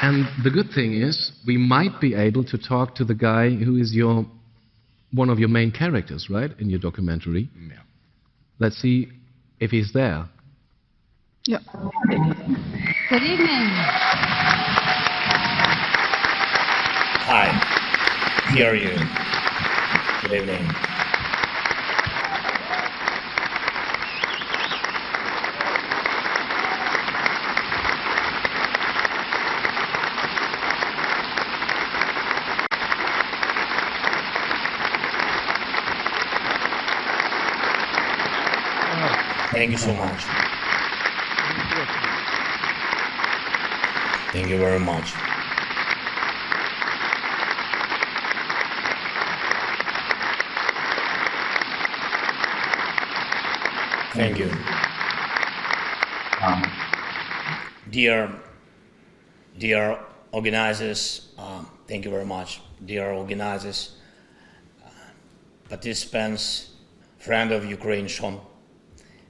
And the good thing is, we might be able to talk to the guy who is one of your main characters, right, in your documentary. Yeah. Let's see if he's there. Yeah. Good evening. Hi, here are you. Good evening. Thank you so much. Thank you very much. Thank you. Dear organizers, thank you very much. Dear organizers, participants, friend of Ukraine, Sean,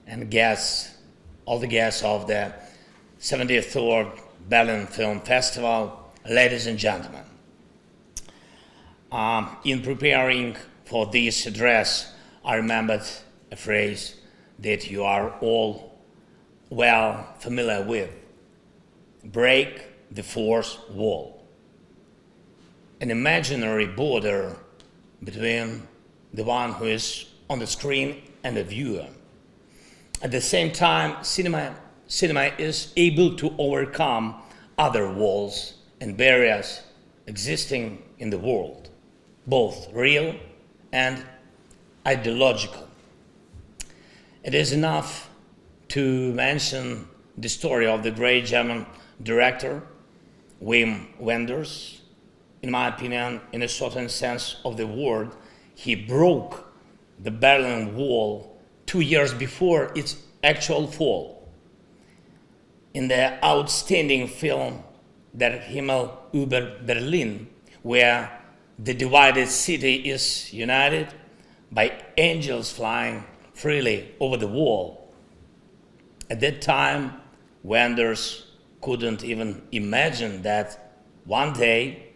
and guests, all the guests of the 73rd Berlin Film Festival, ladies and gentlemen. In preparing for this address, I remembered a phrase that you are all well familiar with: break the fourth wall. An imaginary border between the one who is on the screen and the viewer. At the same time, cinema is able to overcome other walls and barriers existing in the world, both real and ideological. It is enough to mention the story of the great German director, Wim Wenders. In my opinion, in a certain sense of the word, he broke the Berlin Wall 2 years before its actual fall. In the outstanding film Der Himmel über Berlin, where the divided city is united by angels flying freely over the wall. At that time, Wenders couldn't even imagine that one day,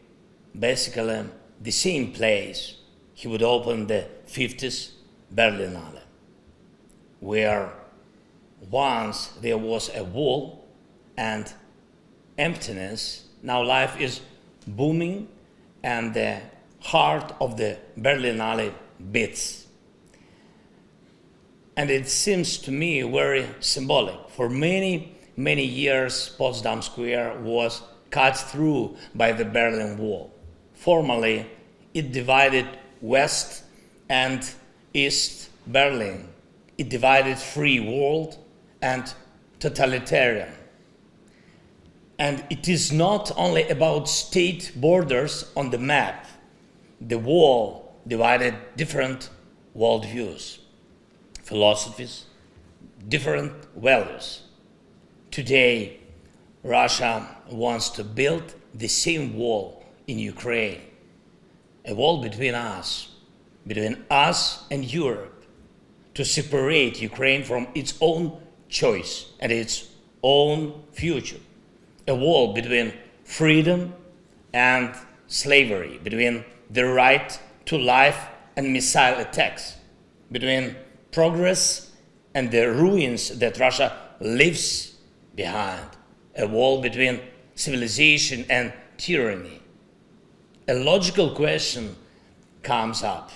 basically the same place, he would open the 50th Berlinale, where once there was a wall and emptiness. Now life is booming and the heart of the Berlinale beats. And it seems to me very symbolic. For many, many years, Potsdam Square was cut through by the Berlin Wall. Formerly, it divided West and East Berlin. It divided free world and totalitarian. And it is not only about state borders on the map. The wall divided different worldviews, philosophies, different values. Today, Russia wants to build the same wall in Ukraine, a wall between us and Europe, to separate Ukraine from its own choice and its own future. A wall between freedom and slavery, between the right to life and missile attacks, between progress and the ruins that Russia leaves behind, a wall between civilization and tyranny. A logical question comes up: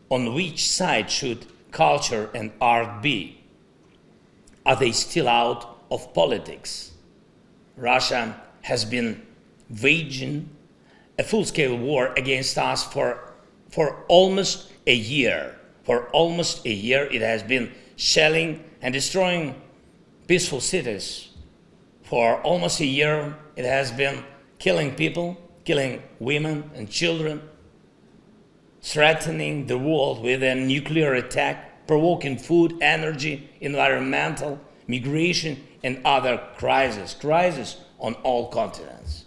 on which side should culture and art be? Are they still out of politics? Russia has been waging a full-scale war against us for almost a year. For almost a year, it has been shelling and destroying peaceful cities. For almost a year, it has been killing people, killing women and children, threatening the world with a nuclear attack, provoking food, energy, environmental, migration, and other crises on all continents.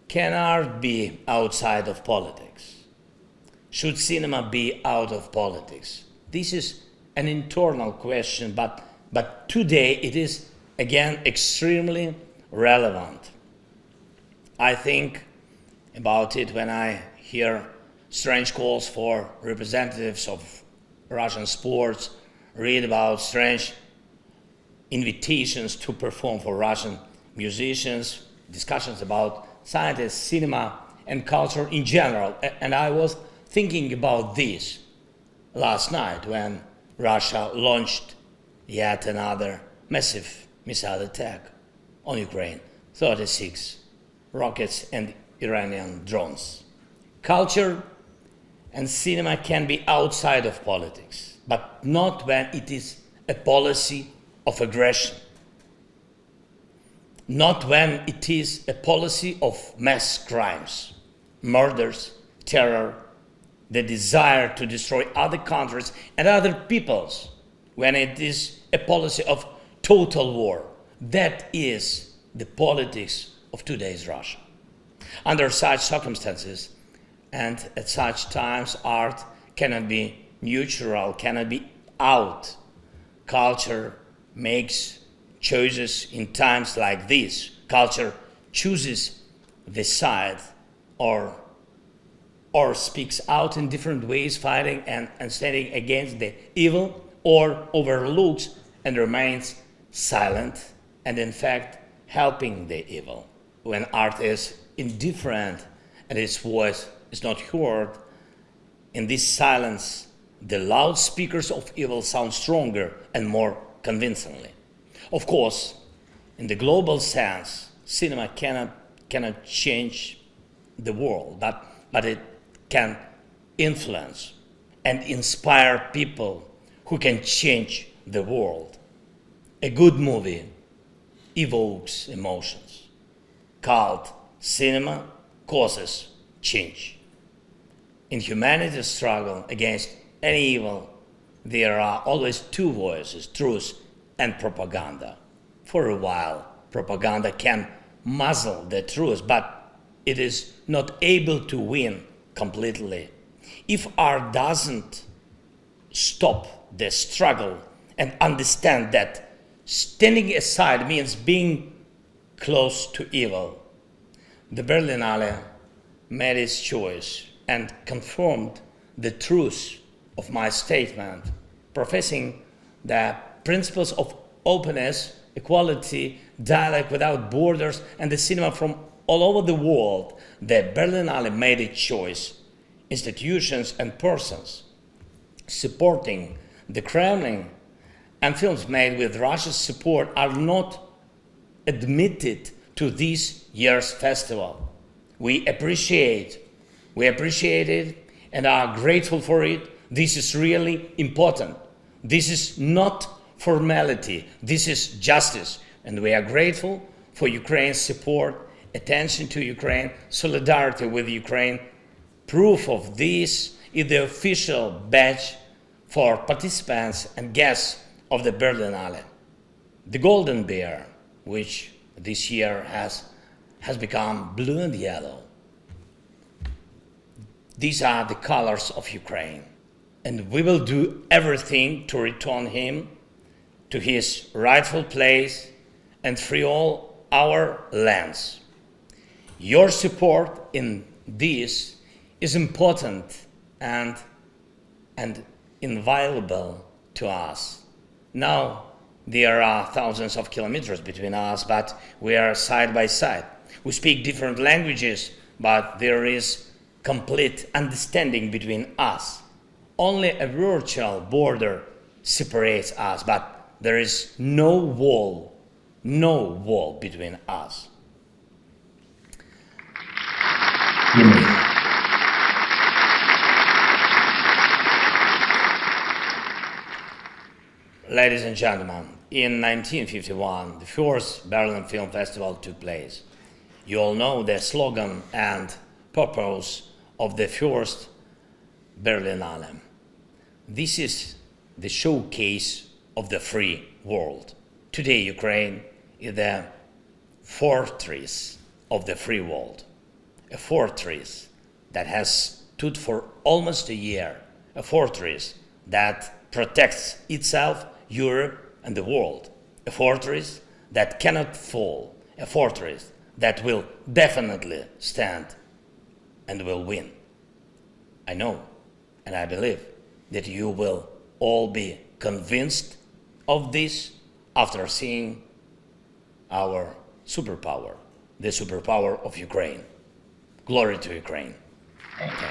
Can art be outside of politics? Should cinema be out of politics? This is an internal question, but today it is again extremely relevant. I think about it when I hear strange calls for representatives of Russian sports, read about strange invitations to perform for Russian musicians, discussions about science, cinema, and culture in general. And I was thinking about this last night when Russia launched yet another massive missile attack on Ukraine, 36 rockets and Iranian drones. Culture and cinema can be outside of politics, but not when it is a policy of aggression, not when it is a policy of mass crimes, murders, terror, the desire to destroy other countries and other peoples, when it is a policy of total war. That is the politics of today's Russia. Under such circumstances and at such times, art cannot be neutral, cannot be out. Culture makes choices in times like this. Culture chooses the side or speaks out in different ways, fighting and standing against the evil, or overlooks and remains silent and in fact helping the evil. When art is indifferent and its voice is not heard, in this silence the loudspeakers of evil sound stronger and more convincingly. Of course, in the global sense, cinema cannot change the world, but it can influence and inspire people who can change the world. A good movie evokes emotions. Cult cinema causes change. In humanity's struggle against any evil, there are always two voices, truth and propaganda. For a while, propaganda can muzzle the truth, but it is not able to win completely. If art doesn't stop the struggle and understand that standing aside means being close to evil, the Berlinale made its choice and confirmed the truth of my statement, professing the principles of openness, equality, dialogue without borders, and the cinema from all over the world. The Berlinale made its choice. Institutions and persons supporting the Kremlin and films made with Russia's support are not admitted to this year's festival. We appreciate it and are grateful for it. This is really important. This is not formality. This is justice. And we are grateful for Ukraine's support, attention to Ukraine, solidarity with Ukraine. Proof of this is the official badge for participants and guests of the Berlinale. The Golden Bear, which this year has become blue and yellow. These are the colors of Ukraine. And we will do everything to return him to his rightful place and free all our lands. Your support in this is important and invaluable to us. Now there are thousands of kilometers between us, but we are side by side. We speak different languages, but there is complete understanding between us. Only a virtual border separates us, but there is no wall between us. Ladies and gentlemen, in 1951, the first Berlin Film Festival took place. You all know the slogan and purpose of the first Berlinale. This is the showcase of the free world. Today, Ukraine is the fortress of the free world, a fortress that has stood for almost a year, a fortress that protects itself, Europe, and the world, a fortress that cannot fall, a fortress that will definitely stand and will win. I know and I believe that you will all be convinced of this after seeing our superpower, the superpower of Ukraine. Glory to Ukraine. Thank you.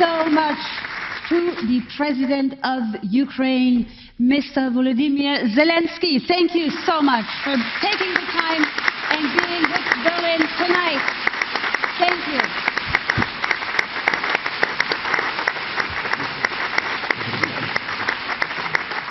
So much to the President of Ukraine, Mr. Volodymyr Zelensky. Thank you so much for taking the time and being